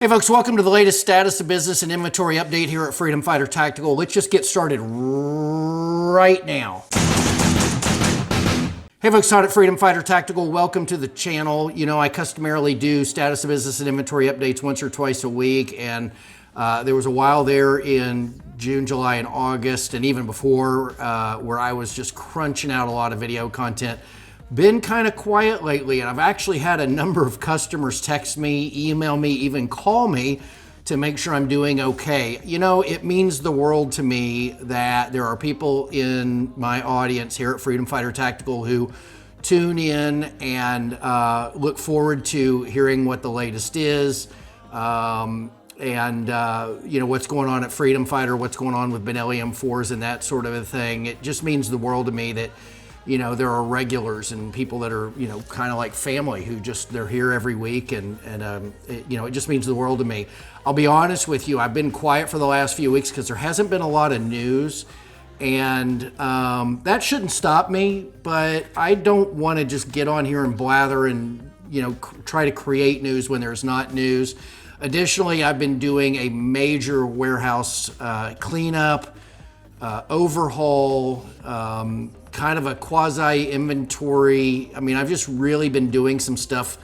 Hey folks, welcome to the latest status of business and inventory update here at Freedom Fighter Tactical. Let's just get started right now. Hey folks, Todd at Freedom Fighter Tactical. Welcome to the channel. You know, I customarily do status of business and inventory updates once or twice a week, and there was a while there in June, July, and August, and even before, where I was just crunching out a lot of video content. Been kind of quiet lately, and I've actually had a number of customers text me, email me, even call me to make sure I'm doing okay. You know, it means the world to me that there are people in my audience here at Freedom Fighter Tactical who tune in and look forward to hearing what the latest is, and you know, what's going on at Freedom Fighter, what's going on with Benelli M4s and that sort of a thing. It just means the world to me that, you know, there are regulars and people that are, you know, kind of like family who just, they're here every week, and you know, it just means the world to me. I'll be honest with you, I've been quiet for the last few weeks because there hasn't been a lot of news, and that shouldn't stop me, but I don't want to just get on here and blather and, you know, try to create news when there's not news. Additionally, I've been doing a major warehouse cleanup, overhaul, kind of a quasi inventory. I mean, I've just really been doing some stuff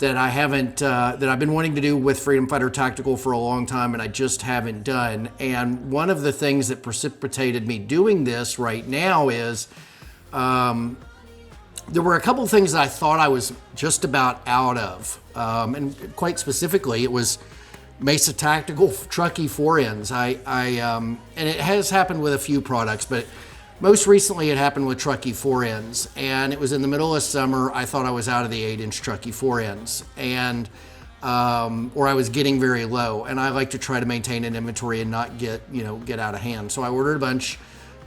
that I haven't, that I've been wanting to do with Freedom Fighter Tactical for a long time, and I just haven't done. And one of the things that precipitated me doing this right now is, there were a couple of things that I thought I was just about out of. And quite specifically, it was Mesa Tactical Truckee 4Ns. And it has happened with a few products, but most recently it happened with Truckee 4Ns, and it was in the middle of summer. I thought I was out of the 8-inch Truckee 4Ns, and or I was getting very low, and I like to try to maintain an inventory and not get out of hand. So I ordered a bunch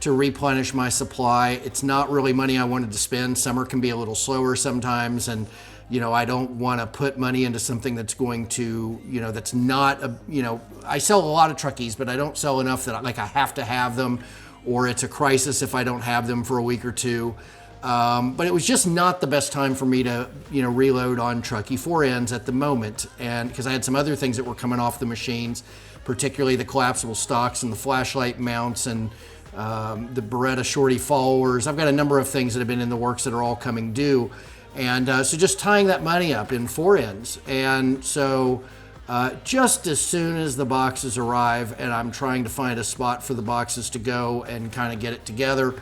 to replenish my supply. It's not really money I wanted to spend. Summer can be a little slower sometimes, and you know, I don't want to put money into something that's going to, you know, that's not a, you know, I sell a lot of Truckees, but I don't sell enough that I have to have them, or it's a crisis if I don't have them for a week or two. But it was just not the best time for me to, you know, reload on Truckee 4Ns at the moment. And because I had some other things that were coming off the machines, particularly the collapsible stocks and the flashlight mounts and the Beretta shorty followers. I've got a number of things that have been in the works that are all coming due. And so just tying that money up in 4Ns. And so just as soon as the boxes arrive and I'm trying to find a spot for the boxes to go and kind of get it together,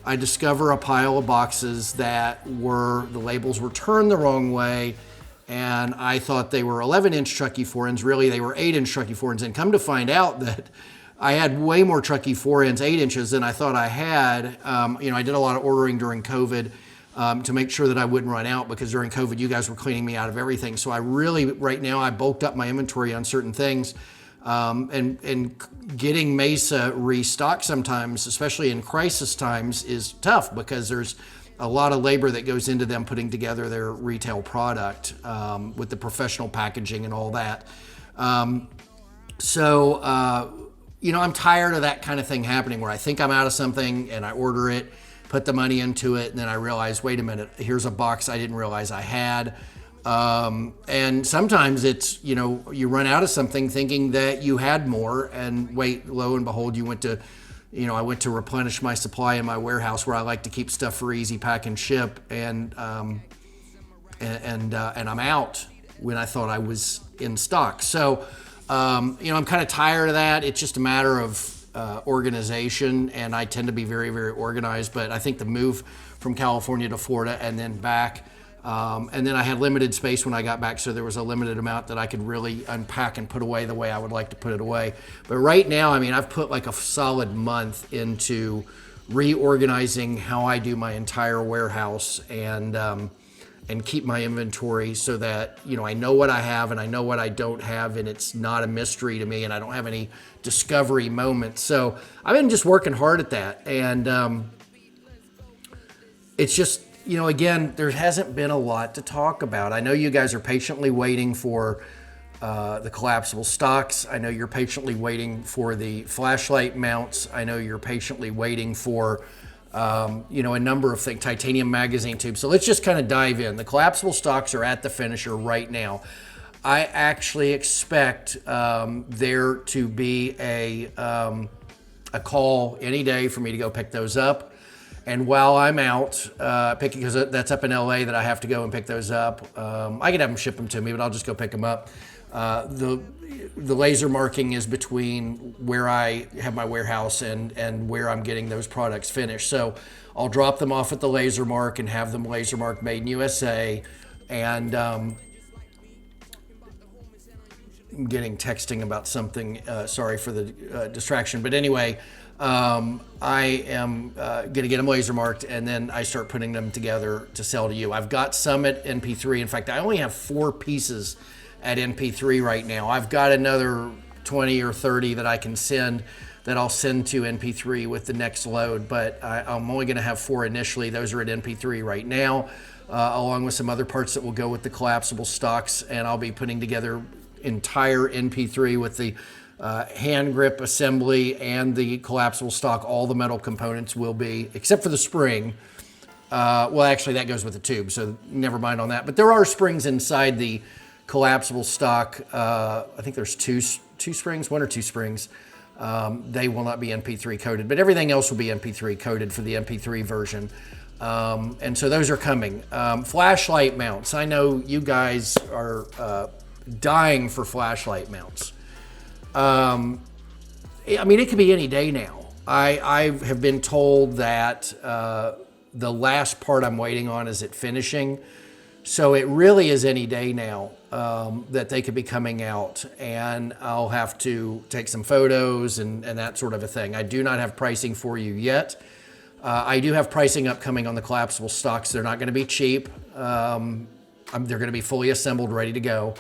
I discover a pile of boxes that the labels were turned the wrong way, and I thought they were 11-inch Truckee 4Ns. Really, they were 8-inch Truckee 4Ns, and come to find out that I had way more Truckee 4Ns 8 inches than I thought I had. You know, I did a lot of ordering during COVID to make sure that I wouldn't run out, because during COVID, you guys were cleaning me out of everything. So I really, right now, I bulked up my inventory on certain things. And getting Mesa restocked sometimes, especially in crisis times, is tough because there's a lot of labor that goes into them putting together their retail product with the professional packaging and all that. You know, I'm tired of that kind of thing happening where I think I'm out of something and I order it, put the money into it, and then I realize, wait a minute, here's a box I didn't realize I had. And sometimes it's, you know, you run out of something thinking that you had more, and wait, lo and behold, you went to, you know, I went to replenish my supply in my warehouse where I like to keep stuff for easy pack and ship, and I'm out when I thought I was in stock. So, you know, I'm kind of tired of that. It's just a matter of organization, and I tend to be very, very organized, but I think the move from California to Florida and then back, and then I had limited space when I got back, so there was a limited amount that I could really unpack and put away the way I would like to put it away. But right now, I mean, I've put like a solid month into reorganizing how I do my entire warehouse and keep my inventory so that, you know, I know what I have and I know what I don't have, and it's not a mystery to me, and I don't have any discovery moments. So I've been just working hard at that, and it's just, you know, again, there hasn't been a lot to talk about. I know you guys are patiently waiting for the collapsible stocks. I know you're patiently waiting for the flashlight mounts. I know you're patiently waiting for you know, a number of things, titanium magazine tubes. So let's just kind of dive in. The collapsible stocks are at the finisher right now. I actually expect there to be a call any day for me to go pick those up. And while I'm out picking, because that's up in LA that I have to go and pick those up, I could have them ship them to me, but I'll just go pick them up. The laser marking is between where I have my warehouse and where I'm getting those products finished. So I'll drop them off at the laser mark and have them laser marked made in USA. And I'm getting texting about something. Sorry for the distraction. But anyway, I am going to get them laser marked, and then I start putting them together to sell to you. I've got some at NP3. In fact, I only have 4 pieces at NP3 right now. I've got another 20 or 30 that I can send, that I'll send to NP3 with the next load, but I'm only going to have 4 initially. Those are at NP3 right now, along with some other parts that will go with the collapsible stocks, and I'll be putting together entire NP3 with the hand grip assembly and the collapsible stock. All the metal components will be, except for the spring. Well, actually, that goes with the tube, so never mind on that. But there are springs inside the collapsible stock. I think there's two springs, 1 or 2 springs. They will not be NP3 coated, but everything else will be NP3 coated for the NP3 version. And so those are coming. Flashlight mounts. I know you guys are dying for flashlight mounts. I mean, it could be any day now. I have been told that the last part I'm waiting on is at finishing. So it really is any day now that they could be coming out, and I'll have to take some photos and that sort of a thing. I do not have pricing for you yet. I do have pricing upcoming on the collapsible stocks. They're not going to be cheap. They're going to be fully assembled, ready to go.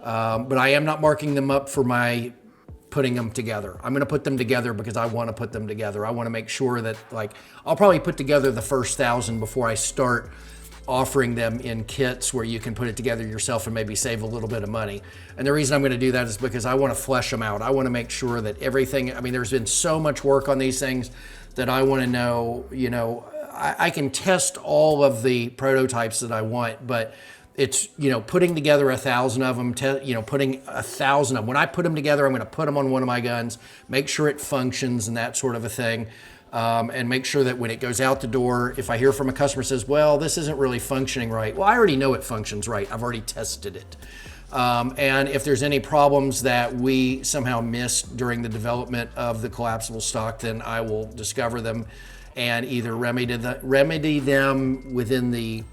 But I am not marking them up for my putting them together. I'm going to put them together because I want to put them together. I want to make sure that, like, I'll probably put together the first 1,000 before I start offering them in kits where you can put it together yourself and maybe save a little bit of money. And the reason I'm going to do that is because I want to flesh them out. I want to make sure that everything, I mean, there's been so much work on these things that I want to know, you know, I can test all of the prototypes that I want, but it's, you know, putting together 1,000 of them, putting 1,000 of them. When I put them together, I'm going to put them on one of my guns, make sure it functions and that sort of a thing. And make sure that when it goes out the door, if I hear from a customer says, well, this isn't really functioning right. Well, I already know it functions right. I've already tested it. And if there's any problems that we somehow missed during the development of the collapsible stock, then I will discover them and either remedy them within the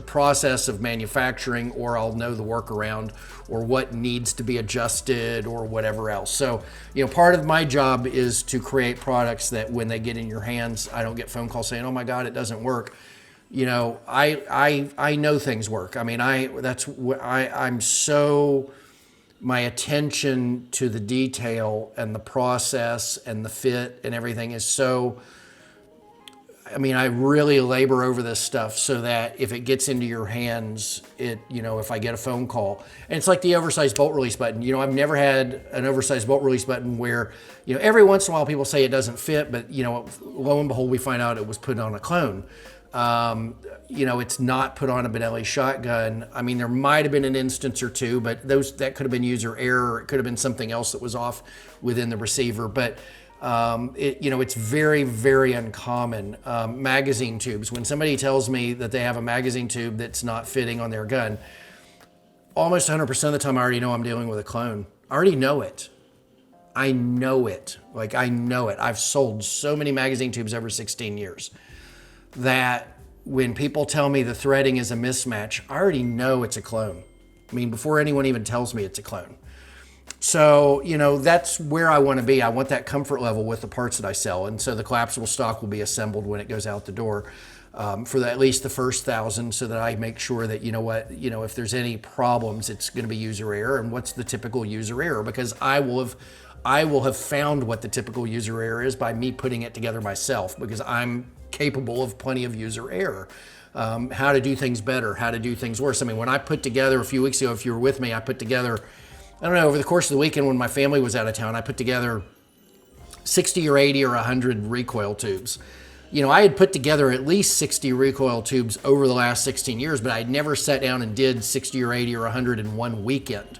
process of manufacturing, or I'll know the workaround or what needs to be adjusted or whatever else. So, you know, part of my job is to create products that when they get in your hands, I don't get phone calls saying, oh my God, it doesn't work. You know, I know things work. I mean, I'm so, my attention to the detail and the process and the fit and everything is so, I mean, I really labor over this stuff so that if it gets into your hands, if I get a phone call, and it's like the oversized bolt release button. You know, I've never had an oversized bolt release button where, you know, every once in a while people say it doesn't fit, but, you know, lo and behold, we find out it was put on a clone. You know, it's not put on a Benelli shotgun. I mean, there might have been an instance or two, but that could have been user error. It could have been something else that was off within the receiver, but it's very, very uncommon. Magazine tubes. When somebody tells me that they have a magazine tube that's not fitting on their gun, almost 100% of the time I already know I'm dealing with a clone. I already know it. I know it. Like, I know it. I've sold so many magazine tubes over 16 years that when people tell me the threading is a mismatch, I already know it's a clone. I mean, before anyone even tells me it's a clone. So, you know, that's where I want to be. I want that comfort level with the parts that I sell. And so the collapsible stock will be assembled when it goes out the door for at least the first 1,000, so that I make sure that, if there's any problems, it's going to be user error. And what's the typical user error? Because I will have found what the typical user error is by me putting it together myself, because I'm capable of plenty of user error. How to do things better, how to do things worse. I mean, when I put together a few weeks ago, if you were with me, I put together, I don't know, over the course of the weekend when my family was out of town, I put together 60 or 80 or 100 recoil tubes. I had put together at least 60 recoil tubes over the last 16 years, but I'd never sat down and did 60 or 80 or 100 in one weekend.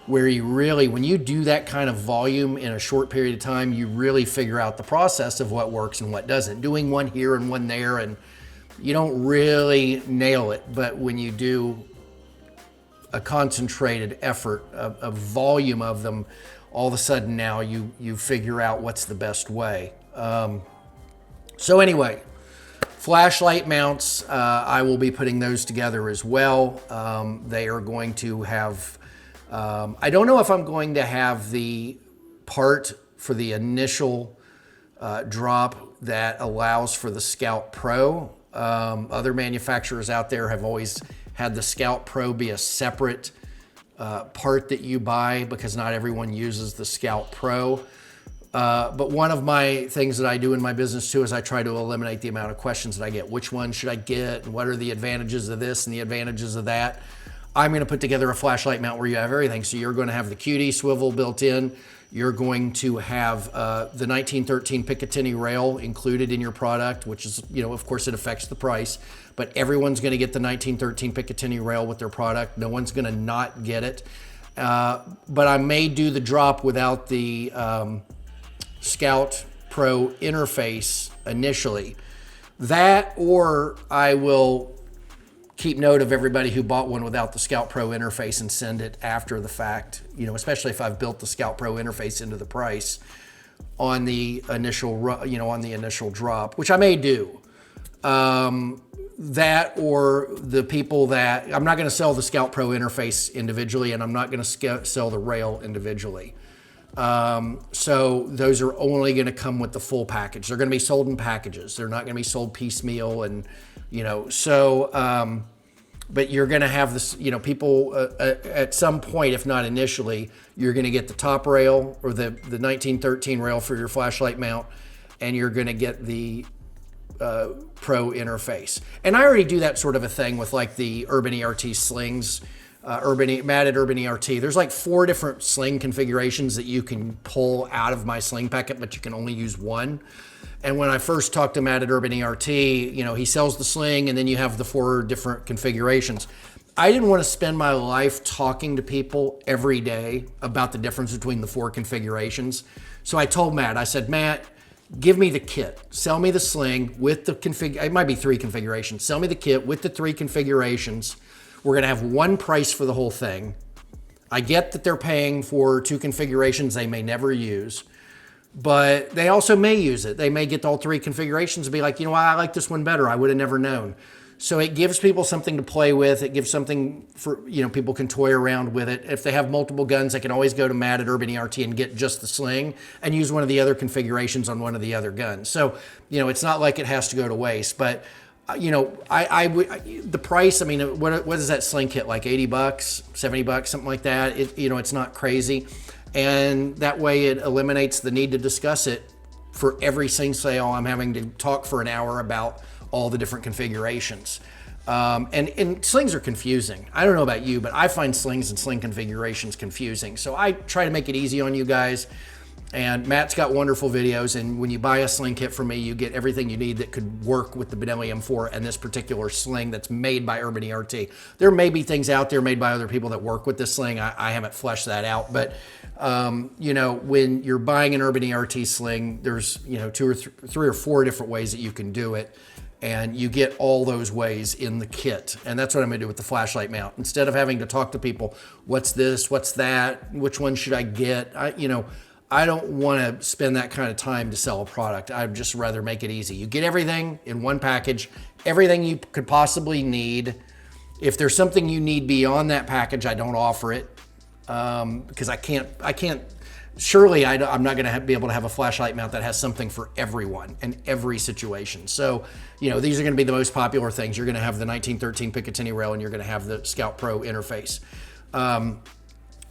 Where you really, when you do that kind of volume in a short period of time, you really figure out the process of what works and what doesn't. Doing one here and one there, and you don't really nail it. But when you do a concentrated effort, a volume of them, all of a sudden now you figure out what's the best way. So anyway, flashlight mounts, I will be putting those together as well. They are going to have, I don't know if I'm going to have the part for the initial drop that allows for the Scout Pro. Other manufacturers out there have always had the Scout Pro be a separate part that you buy because not everyone uses the Scout Pro. But one of my things that I do in my business too is I try to eliminate the amount of questions that I get. Which one should I get? And what are the advantages of this and the advantages of that? I'm going to put together a flashlight mount where you have everything. So you're going to have the QD swivel built in. You're going to have the 1913 Picatinny rail included in your product, which is, of course it affects the price, but everyone's going to get the 1913 Picatinny rail with their product. No one's going to not get it. But I may do the drop without the Scout Pro interface initially. That, or I will keep note of everybody who bought one without the Scout Pro interface and send it after the fact, especially if I've built the Scout Pro interface into the price on the initial, on the initial drop, which I may do. That, or the people that, I'm not going to sell the Scout Pro interface individually, and I'm not going to sell the rail individually. So those are only going to come with the full package. They're going to be sold in packages. They're not going to be sold piecemeal, and but you're going to have this, people at some point, if not initially, you're going to get the top rail or the 1913 rail for your flashlight mount, and you're going to get the Pro interface. And I already do that sort of a thing with like the Urban ERT slings. Matted Urban ERT. There's like 4 different sling configurations that you can pull out of my sling packet, but you can only use one. And when I first talked to Matted Urban ERT, he sells the sling and then you have the 4 different configurations. I didn't want to spend my life talking to people every day about the difference between the 4 configurations. So I told Matt, I said, Matt, give me the kit. Sell me the sling with the it might be 3 configurations. Sell me the kit with the 3 configurations. We're going to have one price for the whole thing. I get that they're paying for 2 configurations they may never use, but they also may use it. They may get all 3 configurations and be like, I like this one better. I would have never known. So it gives people something to play with. It gives something for, people can toy around with it. If they have multiple guns, they can always go to Matted Urban ERT and get just the sling and use one of the other configurations on one of the other guns. So, it's not like it has to go to waste, but the price, what is that sling kit, like $80, $70, something like that? It's not crazy. And that way it eliminates the need to discuss it for every sling sale. I'm having to talk for an hour about all the different configurations. And slings are confusing. I don't know about you, but I find slings and sling configurations confusing. So I try to make it easy on you guys. And Matt's got wonderful videos, and when you buy a sling kit from me, you get everything you need that could work with the Benelli M4 and this particular sling that's made by Urban ERT. There may be things out there made by other people that work with this sling. I haven't fleshed that out, but when you're buying an Urban ERT sling, there's 2 or 3 or 4 different ways that you can do it, and you get all those ways in the kit. And that's what I'm going to do with the flashlight mount. Instead of having to talk to people, what's this, what's that, which one should I get? I don't want to spend that kind of time to sell a product. I'd just rather make it easy. You get everything in one package, everything you could possibly need. If there's something you need beyond that package, I don't offer it because I can't, surely I'm not going to be able to have a flashlight mount that has something for everyone in every situation. So, these are going to be the most popular things. You're going to have the 1913 Picatinny rail and you're going to have the Scout Pro interface.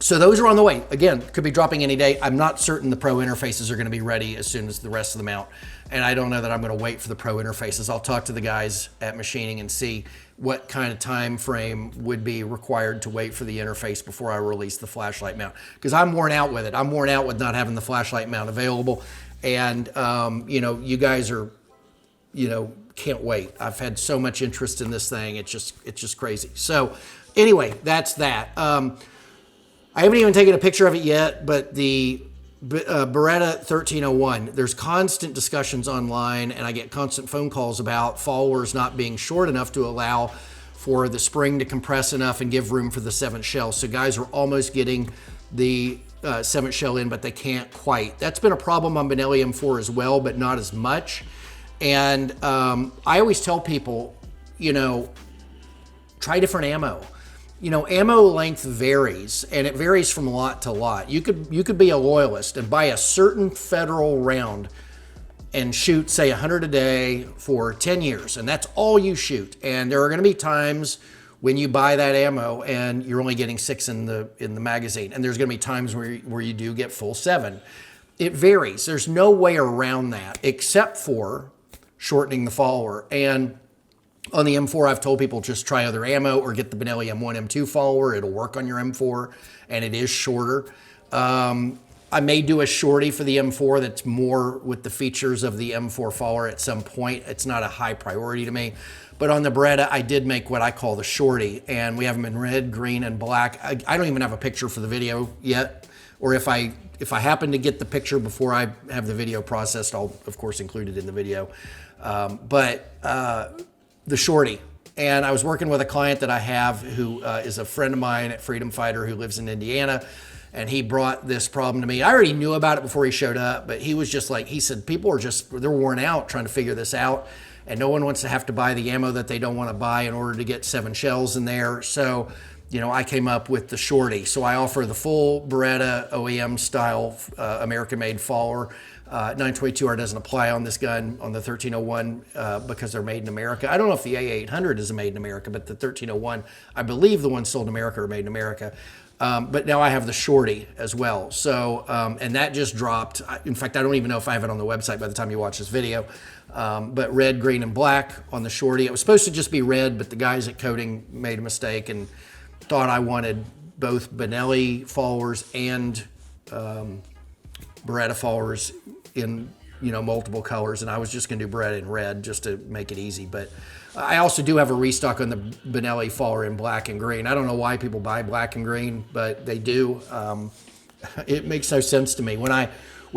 So those are on the way. Again, could be dropping any day. I'm not certain the Pro interfaces are going to be ready as soon as the rest of the mount. And I don't know that I'm going to wait for the Pro interfaces. I'll talk to the guys at machining and see what kind of time frame would be required to wait for the interface before I release the flashlight mount. Because I'm worn out with it. I'm worn out with not having the flashlight mount available. And, you guys are can't wait. I've had so much interest in this thing. It's just crazy. So anyway, that's that. I haven't even taken a picture of it yet, but the Beretta 1301, there's constant discussions online, and I get constant phone calls about followers not being short enough to allow for the spring to compress enough and give room for the 7th shell. So guys are almost getting the 7th shell in, but they can't quite. That's been a problem on Benelli M4 as well, but not as much. And I always tell people, try different ammo. Ammo length varies, and it varies from lot to lot. You could be a loyalist and buy a certain federal round and shoot, say, 100 a day for 10 years, and that's all you shoot. And there are going to be times when you buy that ammo and you're only getting 6 in the magazine, and there's going to be times where you do get full 7. It varies. There's no way around that except for shortening the follower. And on the M4, I've told people just try other ammo or get the Benelli M1, M2 follower. It'll work on your M4, and it is shorter. I may do a shorty for the M4 that's more with the features of the M4 follower at some point. It's not a high priority to me. But on the Beretta, I did make what I call the shorty, and we have them in red, green, and black. I don't even have a picture for the video yet, or if I happen to get the picture before I have the video processed, I'll, of course, include it in the video. The shorty. And I was working with a client that I have who is a friend of mine at Freedom Fighter who lives in Indiana, and he brought this problem to me. I already knew about it before he showed up, but he was just like, he said, people are they're worn out trying to figure this out, and no one wants to have to buy the ammo that they don't want to buy in order to get 7 shells in there. So, I came up with the shorty. So I offer the full Beretta OEM style American-made follower. 922R doesn't apply on this gun, on the 1301, because they're made in America. I don't know if the A800 is made in America, but the 1301, I believe the ones sold in America are made in America. But now I have the shorty as well. So, and that just dropped. In fact, I don't even know if I have it on the website by the time you watch this video. But red, green, and black on the shorty. It was supposed to just be red, but the guys at Coding made a mistake and thought I wanted both Benelli followers and Beretta followers in multiple colors, and I was just going to do Beretta in red just to make it easy. But I also do have a restock on the Benelli follower in black and green. I don't know why people buy black and green, but they do. It makes no sense to me. When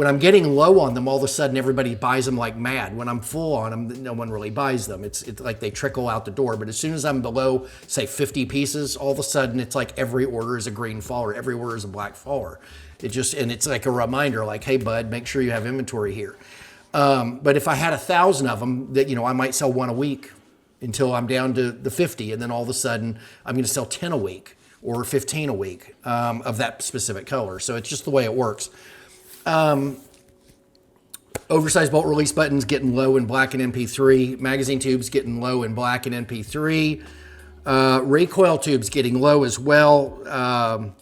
I'm getting low on them, all of a sudden everybody buys them like mad. When I'm full on them, no one really buys them. It's like they trickle out the door. But as soon as I'm below, say, 50 pieces, all of a sudden it's like every order is a green follower, every order is a black follower. And it's like a reminder, like, hey, bud, make sure you have inventory here. But if I had 1,000 of them, that I might sell 1 a week until I'm down to the 50, and then all of a sudden I'm going to sell 10 a week or 15 a week of that specific color. So it's just the way it works. Oversized bolt release buttons getting low in black and MP3. Magazine tubes getting low in black and MP3. Recoil tubes getting low as well.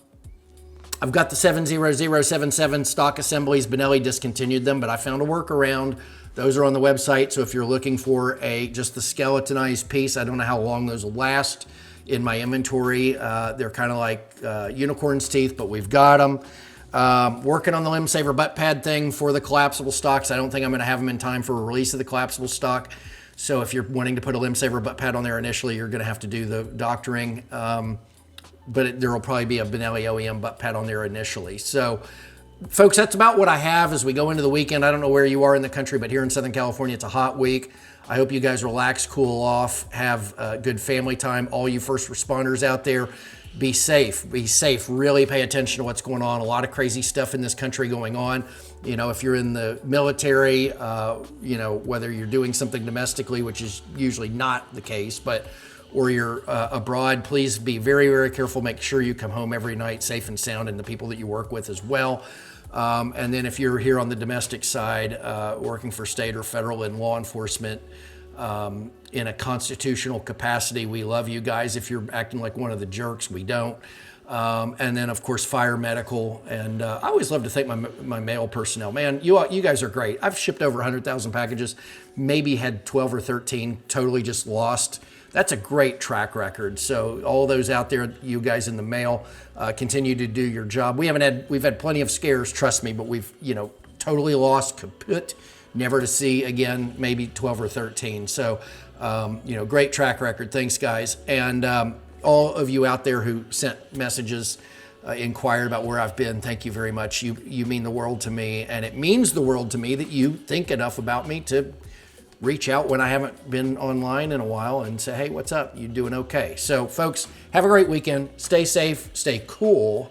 I've got the 70077 stock assemblies. Benelli discontinued them, but I found a workaround. Those are on the website, so if you're looking for just the skeletonized piece, I don't know how long those will last in my inventory. They're kind of like unicorn's teeth, but we've got them. Working on the Limb Saver butt pad thing for the collapsible stocks. I don't think I'm going to have them in time for a release of the collapsible stock. So if you're wanting to put a Limb Saver butt pad on there initially, you're going to have to do the doctoring. But there will probably be a Benelli OEM butt pad on there initially. So, folks, that's about what I have as we go into the weekend. I don't know where you are in the country, but here in Southern California, it's a hot week. I hope you guys relax, cool off, have a good family time. All you first responders out there, be safe. Be safe. Really pay attention to what's going on. A lot of crazy stuff in this country going on. If you're in the military, whether you're doing something domestically, which is usually not the case, or you're abroad, please be very, very careful. Make sure you come home every night safe and sound, and the people that you work with as well. And then if you're here on the domestic side, working for state or federal in law enforcement, in a constitutional capacity, we love you guys. If you're acting like one of the jerks, we don't. And then, of course, fire, medical, and I always love to thank my mail personnel. Man, you guys are great. I've shipped over 100,000 packages, maybe had 12 or 13 totally just lost. That's a great track record. So all those out there, you guys in the mail, continue to do your job. We've had plenty of scares, trust me, but we've totally lost, kaput, never to see again, maybe 12 or 13. So, you know, great track record. Thanks, guys. And all of you out there who sent messages, inquired about where I've been, thank you very much. You mean the world to me, and it means the world to me that you think enough about me to reach out when I haven't been online in a while and say, hey, what's up? You doing okay? So, folks, have a great weekend. Stay safe, stay cool,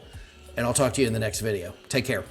and I'll talk to you in the next video. Take care.